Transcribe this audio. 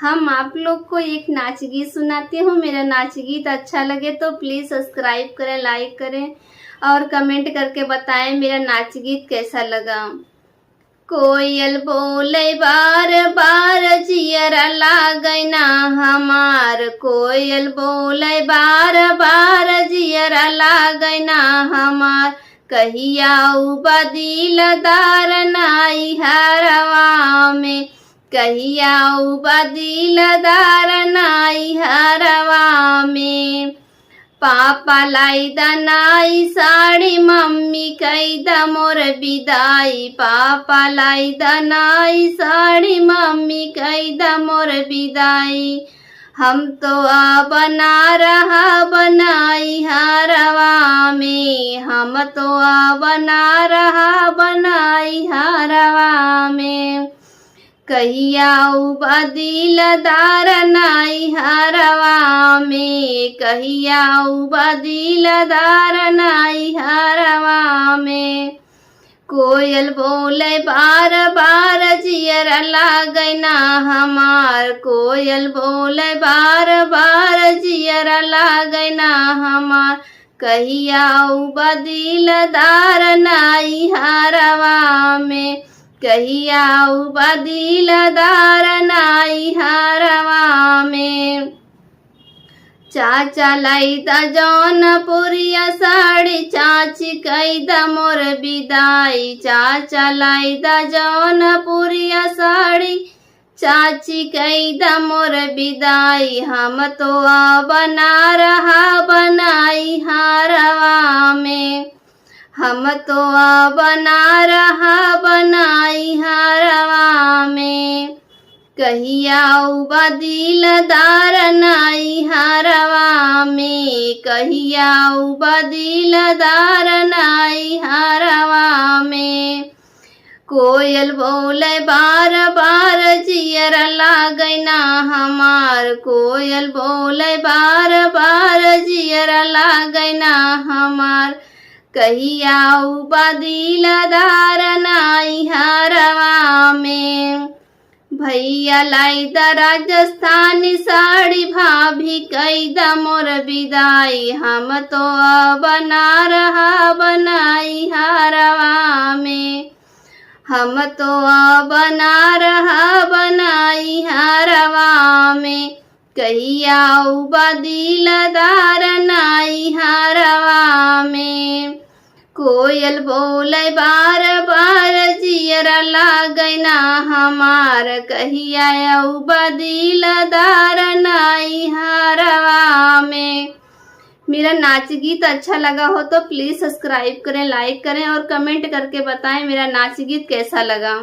हम आप लोग को एक नाच गीत सुनाती हूँ। मेरा नाच गीत अच्छा लगे तो प्लीज़ सब्सक्राइब करें, लाइक करें और कमेंट करके बताएं मेरा नाच गीत कैसा लगा। कोयल बोले बार बार जियरा लागैना हमार, कोयल बोले बार बार जियरा लागैना हमार, कहिया बदिलदार नाई हरवा में, कहिया बदिलदार नाई हरवा में। पापा लाई दनाई साड़ी, मम्मी कई द मोर विदाई, पापा लाई दनाई साड़ी, मम्मी कई द मोर विदाई। हम तो बना रहा बनाई हरवा में, हम तो बना रहा बनाई हरवा में, कहिया बदिलदार नाई हरवा में, कहिया बदिलदार नाई हरवा में। कोयल बोले बार बार जियरा लागैना हमार, कोयल बोले बार बार जियरा लागैना हमार, कहिया बदिलदार नाई हरवा में, कहिया बदिलदार नाई हरवा में। चाचा लाई द जौनपुरिया साड़ी, चाची कई द मोर विदाई, चाचा लाई द जौनपुरिया साड़ी, चाची कई द मोर विदाई। हम तो बना रहा बनाई हरवा में, हम तो बना रहा बनाई हरवा में, कहिया बदिलदार नाई हरवा में, कहिया बदिलदार नाई हरवा में। कोयल बोले बार बार जियरा लागैना हमार, कोयल बोले बार बार जियरा लागैना हमार, कहिया बदिलदार नाई हरवा में। भैया लाई द राजस्थानी साड़ी, भाभी कई द मोर विदाई, हम तो बना रहा बनाई हरवा में, हम तो बना रहा बनाई हरवा में, कहिया बदिलदार नाई हरवा में। कोयल बोले बार बार जियरा लागैना हमार, कहिया बदिलदार नाई हरवा में। मेरा नाच गीत अच्छा लगा हो तो प्लीज़ सब्सक्राइब करें, लाइक करें और कमेंट करके बताएं मेरा नाच गीत कैसा लगा।